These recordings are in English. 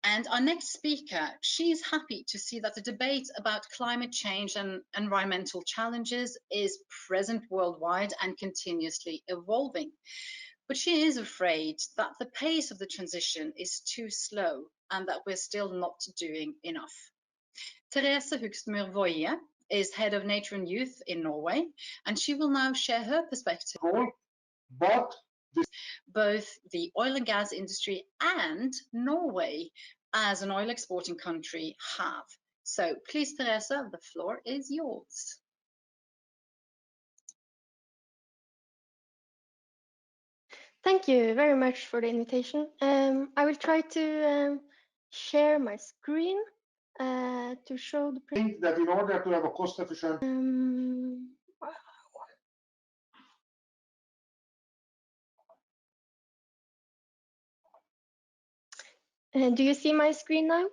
And our next speaker, she's happy to see that the debate about climate change and environmental challenges is present worldwide and continuously evolving. But she is afraid that the pace of the transition is too slow and that we're still not doing enough. Therese Hugstmyr Woie is head of Nature and Youth in Norway, and she will now share her perspective. But both the oil and gas industry and Norway as an oil exporting country have. So please, Therese, the floor is yours. Thank you very much for the invitation. I will try to share my screen to show the. I think that in order to have a cost-efficient do you see my screen now?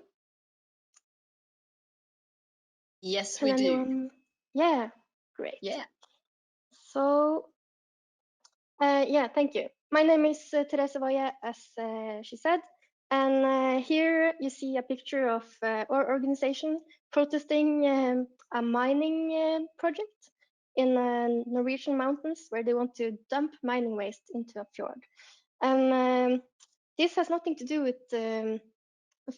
Yes, Can we anyone... do. Yeah, great. Yeah. So, yeah, thank you. My name is Therese Woie, as she said. And here you see a picture of our organization protesting a mining project in Norwegian mountains where they want to dump mining waste into a fjord. And this has nothing to do with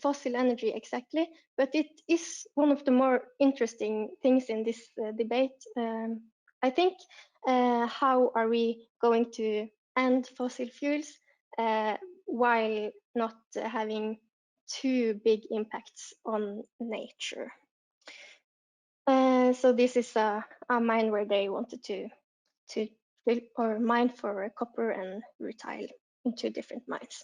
fossil energy exactly, but it is one of the more interesting things in this debate. I think how are we going to end fossil fuels while not having too big impacts on nature? So this is a mine where they wanted to or mine for copper and rutile in two different mines.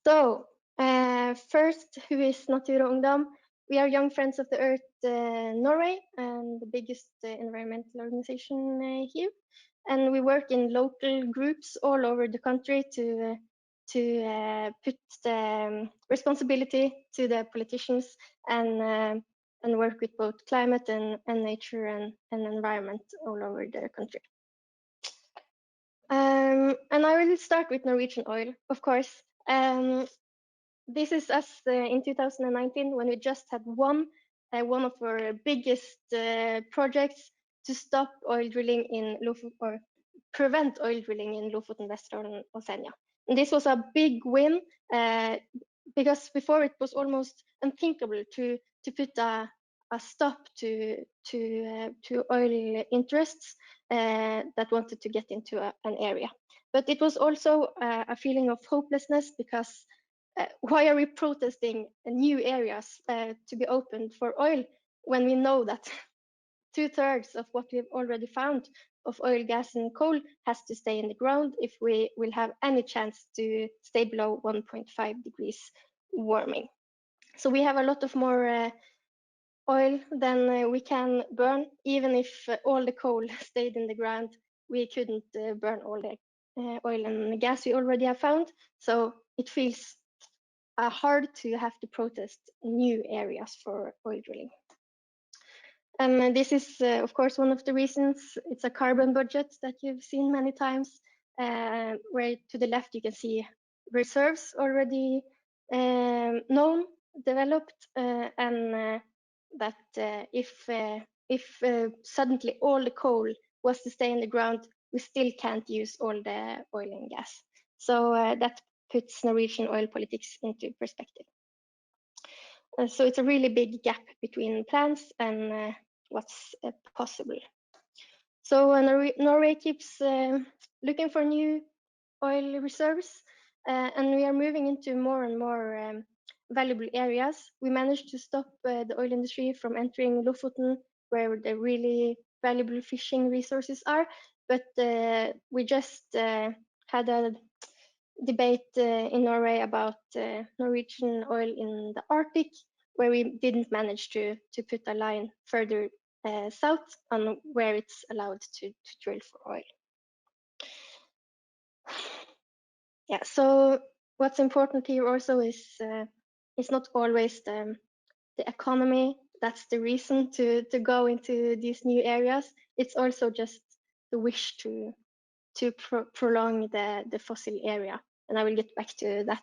So first, who is Natur og Ungdom? We are Young Friends of the Earth Norway, and the biggest environmental organization here. And we work in local groups all over the country to put the responsibility to the politicians and work with both climate and nature and environment all over the country. And I will start with Norwegian oil, of course. This is us in 2019 when we just had one of our biggest projects to stop oil drilling in Lofoten, or prevent oil drilling in Lofoten, Vesterålen, and Senja. And this was a big win because before it was almost unthinkable to put a stop to oil interests that wanted to get into an area. But it was also a feeling of hopelessness because why are we protesting new areas to be opened for oil when we know that 2/3 of what we've already found of oil, gas, and coal has to stay in the ground if we will have any chance to stay below 1.5 degrees warming? So we have a lot of more oil than we can burn. Even if all the coal stayed in the ground, we couldn't burn all the oil and gas we already have found. So it feels hard to have to protest new areas for oil drilling. And this is, of course, one of the reasons. It's a carbon budget that you've seen many times, where to the left you can see reserves already known, developed, and that if suddenly all the coal was to stay in the ground, we still can't use all the oil and gas. So that puts Norwegian oil politics into perspective. So it's a really big gap between plans and what's possible. So Norway keeps looking for new oil reserves, and we are moving into more and more valuable areas. We managed to stop the oil industry from entering Lofoten, where the really valuable fishing resources are, but we just had a debate in Norway about Norwegian oil in the Arctic, where we didn't manage to put a line further south on where it's allowed to drill for oil. Yeah, so what's important here also is it's not always the economy that's the reason to go into these new areas. It's also just the wish to prolong the fossil area, and I will get back to that.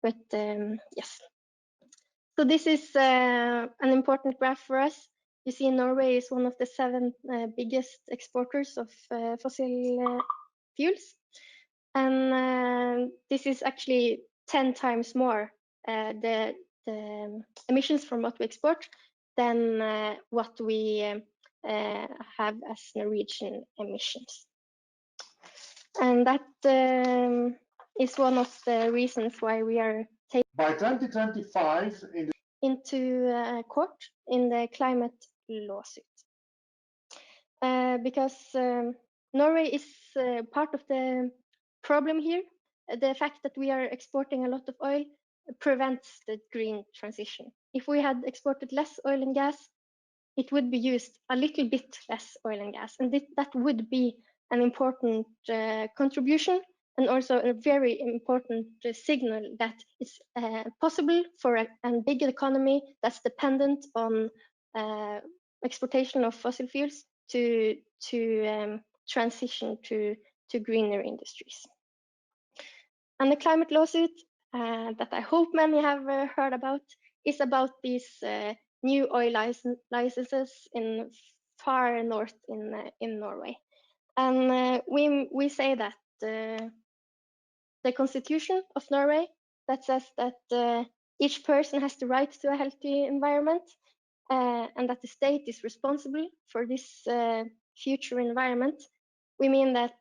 But yes. So this is an important graph for us. You see, Norway is one of the 7 biggest exporters of fossil fuels, and this is actually 10 times more the emissions from what we export than what we have as Norwegian emissions. And that is one of the reasons why we are taking By 2025, into court in the climate lawsuit. Because Norway is part of the problem here. The fact that we are exporting a lot of oil prevents the green transition. If we had exported less oil and gas, it would be used a little bit less oil and gas, and that would be an important contribution, and also a very important signal that it's possible for a big economy that's dependent on exportation of fossil fuels to transition to greener industries. And the climate lawsuit that I hope many have heard about is about these new oil licenses in far north in Norway. And we say that the constitution of Norway that says that each person has the right to a healthy environment, and that the state is responsible for this future environment. We mean that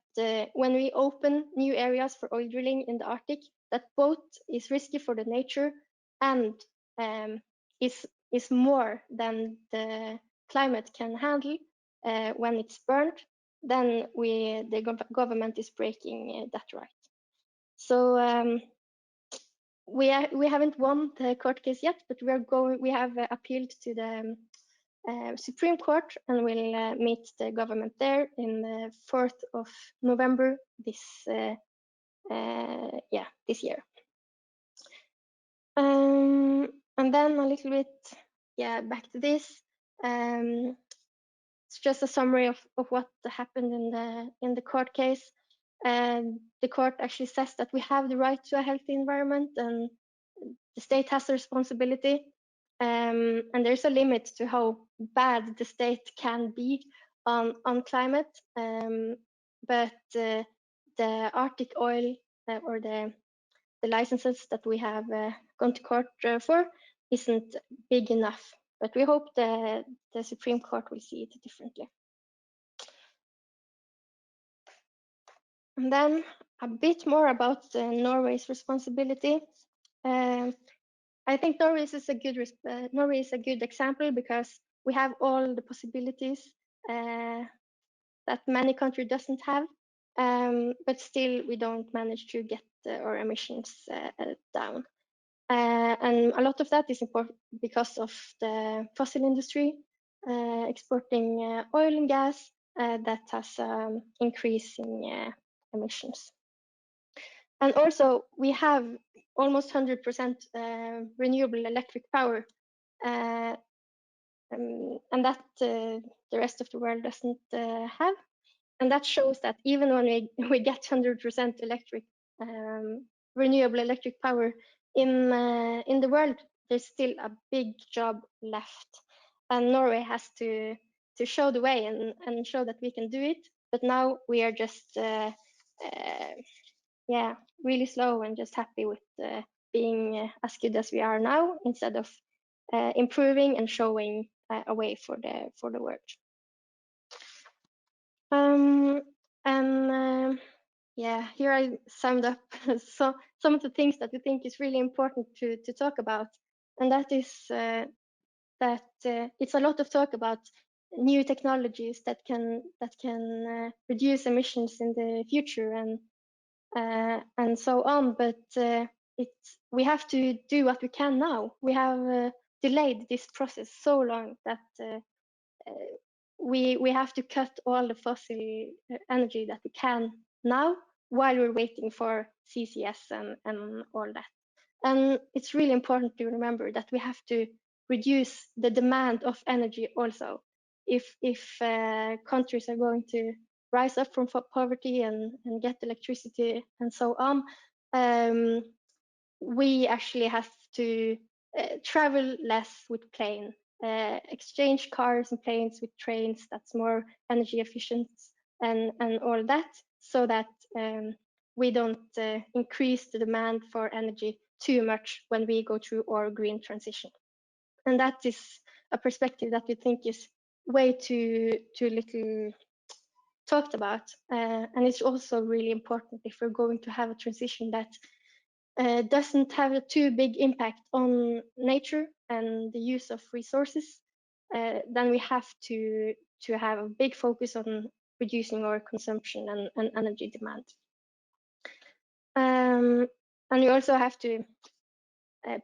when we open new areas for oil drilling in the Arctic, that both is risky for the nature and is more than the climate can handle when it's burned, then the government is breaking that right. So we haven't won the court case yet, but we have appealed to the Supreme Court, and will meet the government there in the 4th of November this year. And then a little bit, back to this. It's just a summary of what happened in the court case. The court actually says that we have the right to a healthy environment, and the state has a responsibility. And there's a limit to how bad the state can be on climate. But the Arctic oil or the licenses that we have gone to court for isn't big enough. But we hope the Supreme Court will see it differently. And then a bit more about Norway's responsibility. I think Norway is a good example, because we have all the possibilities that many countries doesn't have, but still we don't manage to get our emissions down. And a lot of that is important because of the fossil industry exporting oil and gas that has increasing emissions. And also we have almost 100% renewable electric power, and that the rest of the world doesn't have. And that shows that even when we get 100% renewable electric power in the world, there's still a big job left. And Norway has to show the way and show that we can do it. But now we are just really slow and just happy with being as good as we are now, instead of improving and showing a way for the world. Here I summed up so some of the things that we think is really important to talk about, and that is that it's a lot of talk about new technologies that can reduce emissions in the future and so on, but we have to do what we can now. We have delayed this process so long that we have to cut all the fossil energy that we can now, while we're waiting for CCS and all that. And it's really important to remember that we have to reduce the demand of energy also. If countries are going to rise up from poverty and get electricity and so on, we actually have to travel less with plane, exchange cars and planes with trains that's more energy efficient and all that, so that we don't increase the demand for energy too much when we go through our green transition. And that is a perspective that we think is way too little talked about. And it's also really important if we're going to have a transition that doesn't have a too big impact on nature and the use of resources, then we have to have a big focus on reducing our consumption and energy demand. And we also have to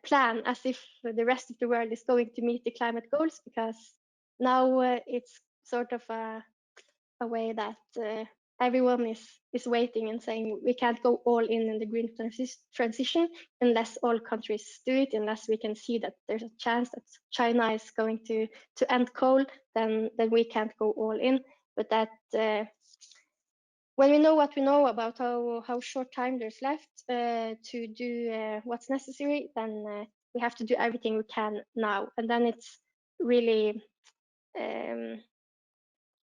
plan as if the rest of the world is going to meet the climate goals, because now it's sort of a way that everyone is waiting and saying we can't go all in the green transition unless all countries do it, unless we can see that there's a chance that China is going to end coal, then we can't go all in. But that when we know what we know about how short time there's left to do what's necessary, then we have to do everything we can now, and then it's really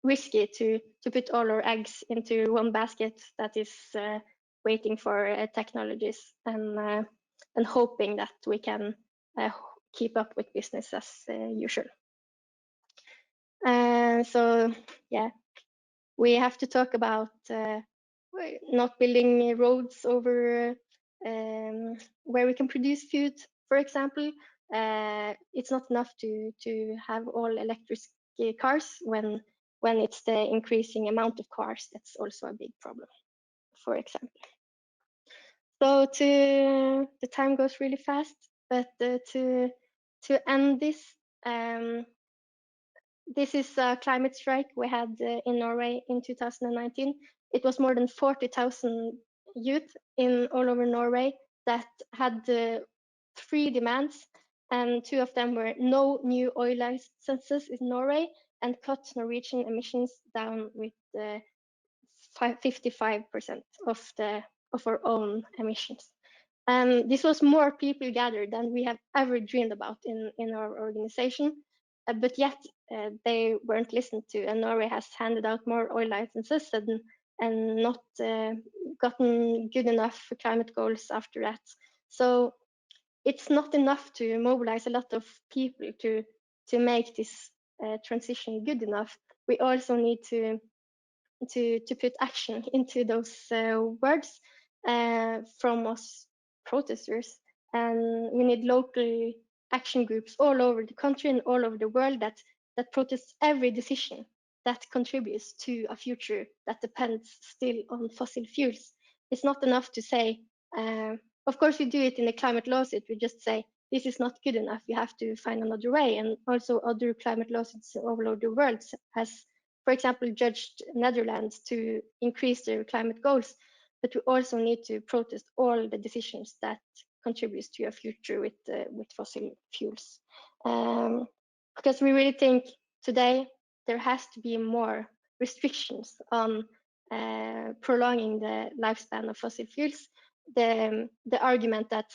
risky to put all our eggs into one basket that is waiting for technologies and hoping that we can keep up with business as usual. So yeah, we have to talk about not building roads over where we can produce food, for example. It's not enough to have all electric cars when it's the increasing amount of cars that's also a big problem, for example. So the time goes really fast, but to end this, this is a climate strike we had in Norway in 2019. It was more than 40,000 youth in all over Norway that had 3 demands, and 2 of them were no new oil licenses in Norway and cut Norwegian emissions down with 55% of our own emissions. This was more people gathered than we have ever dreamed about in our organization, but yet they weren't listened to, and Norway has handed out more oil licenses and not gotten good enough climate goals after that. So it's not enough to mobilize a lot of people to make this transition good enough. We also need to put action into those words from us protesters, and we need local action groups all over the country and all over the world that protest every decision that contributes to a future that depends still on fossil fuels. It's not enough to say, of course we do it in the climate lawsuit, we just say this is not good enough, you have to find another way, and also other climate lawsuits all over the world has, for example, judged Netherlands to increase their climate goals, but we also need to protest all the decisions that contributes to a future with fossil fuels. Because we really think today there has to be more restrictions on prolonging the lifespan of fossil fuels. The argument that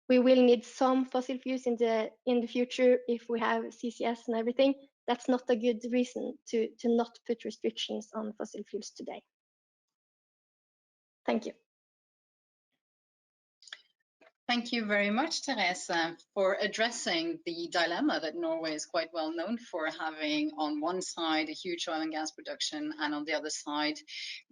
we will need some fossil fuels in the future if we have CCS and everything, that's not a good reason to not put restrictions on fossil fuels today. Thank you. Thank you very much, Therese, for addressing the dilemma that Norway is quite well known for having, on one side, a huge oil and gas production, and on the other side,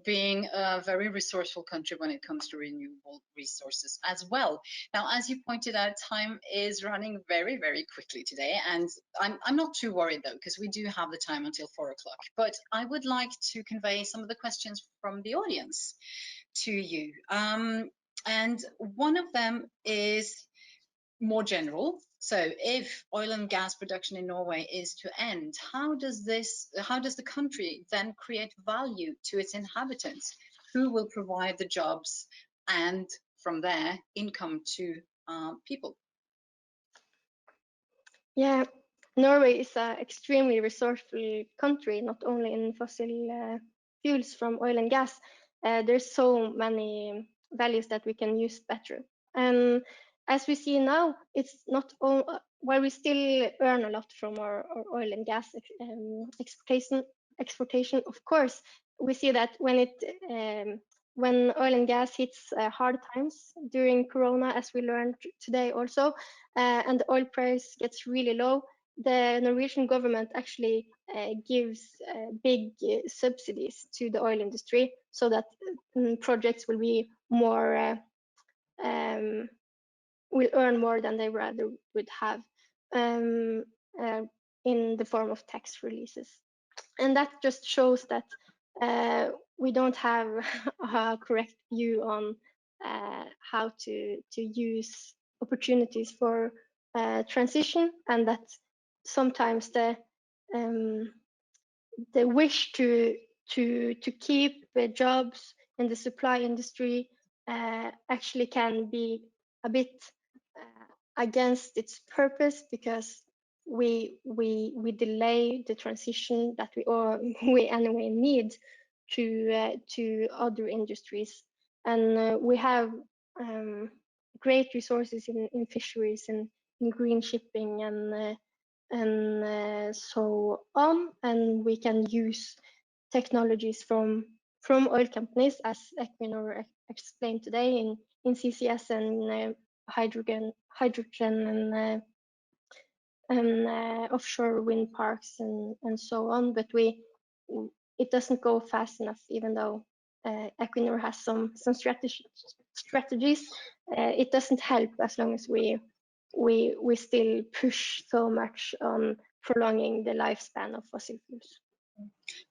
being a very resourceful country when it comes to renewable resources as well. Now, as you pointed out, time is running very, very quickly today, and I'm not too worried, though, because we do have the time until 4 o'clock. But I would like to convey some of the questions from the audience to you. And one of them is more general. So if oil and gas production in Norway is to end, how does the country then create value to its inhabitants? Who will provide the jobs and from there income to people? Yeah, Norway is an extremely resourceful country, not only in fossil fuels from oil and gas. There's so many values that we can use better. And as we see now, it's not all, while we still earn a lot from our oil and gas exportation. Of course, we see that when oil and gas hits hard times during Corona, as we learned today also, and the oil price gets really low, the Norwegian government actually gives big subsidies to the oil industry so that projects will be more will earn more than they rather would have um, in the form of tax releases. And that just shows that we don't have a correct view on how to use opportunities for transition, and that sometimes the wish to keep jobs in the supply industry actually can be a bit against its purpose, because we delay the transition that we anyway need to other industries. And we have great resources in fisheries and in green shipping and so on, and we can use technologies from oil companies, as Equinor explained today, in CCS and hydrogen and offshore wind parks and so on. But it doesn't go fast enough, even though Equinor has some strategies. It doesn't help as long as we still push so much on prolonging the lifespan of fossil fuels.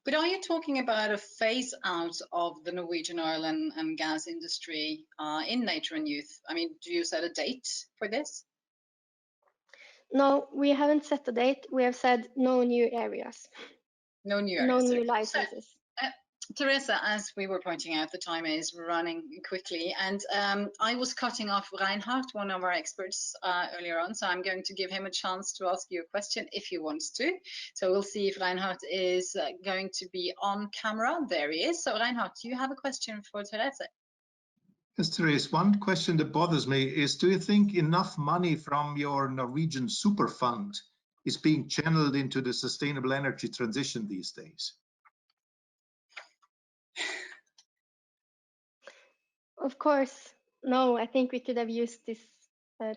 But are you talking about a phase out of the Norwegian oil and gas industry in Nature and Youth? I mean, do you set a date for this? No, we haven't set a date. We have said no new areas. No new No areas. new licenses. So, Therese, as we were pointing out, the time is running quickly, and I was cutting off Reinhardt, one of our experts, earlier on, so I'm going to give him a chance to ask you a question if he wants to. So we'll see if Reinhardt is going to be on camera. There he is. So Reinhardt, do you have a question for Therese? Yes, Therese, one question that bothers me is, do you think enough money from your Norwegian super fund is being channeled into the sustainable energy transition these days? Of course, no. I think we could have used this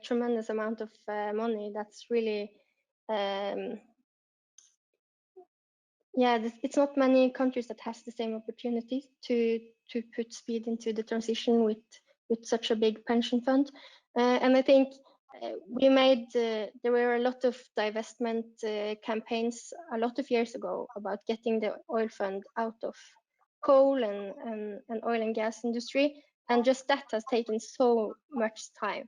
tremendous amount of money. That's really, yeah. It's not many countries that has the same opportunity to put speed into the transition with such a big pension fund. And I think we made there were a lot of divestment campaigns a lot of years ago about getting the oil fund out of coal and oil and gas industry. And just that has taken so much time.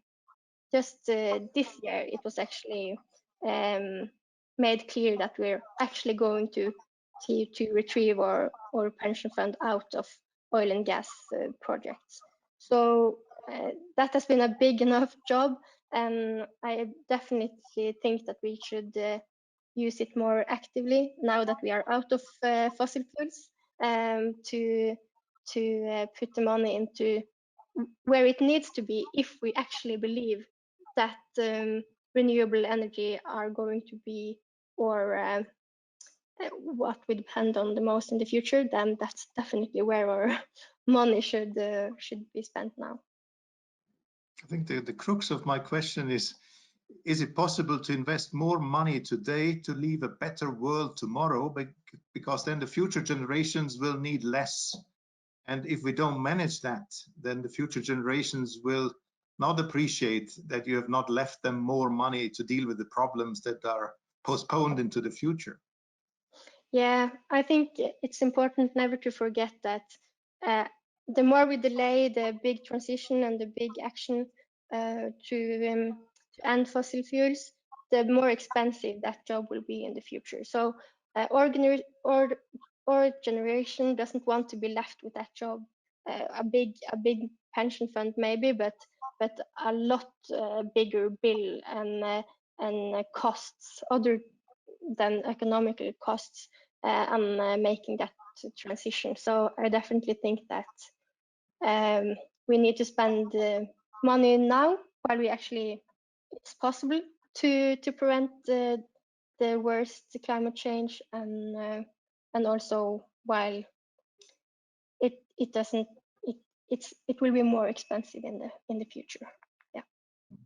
Just this year, it was actually made clear that we're actually going to retrieve our pension fund out of oil and gas projects. So that has been a big enough job, and I definitely think that we should use it more actively now that we are out of fossil fuels, to put the money into where it needs to be if we actually believe that renewable energy are going to be, or what we depend on the most in the future. Then that's definitely where our money should be spent now. I think the crux of my question is it possible to invest more money today to leave a better world tomorrow? Because then the future generations will need less. And if we don't manage that, then the future generations will not appreciate that you have not left them more money to deal with the problems that are postponed into the future. Yeah, I think it's important never to forget that the more we delay the big transition and the big action to end fossil fuels, the more expensive that job will be in the future. So our generation doesn't want to be left with that job. A big pension fund maybe, but a lot bigger bill and costs other than economical costs and making that transition. So I definitely think that we need to spend money now while it's possible to prevent the worst climate change, and also while it will be more expensive in the future.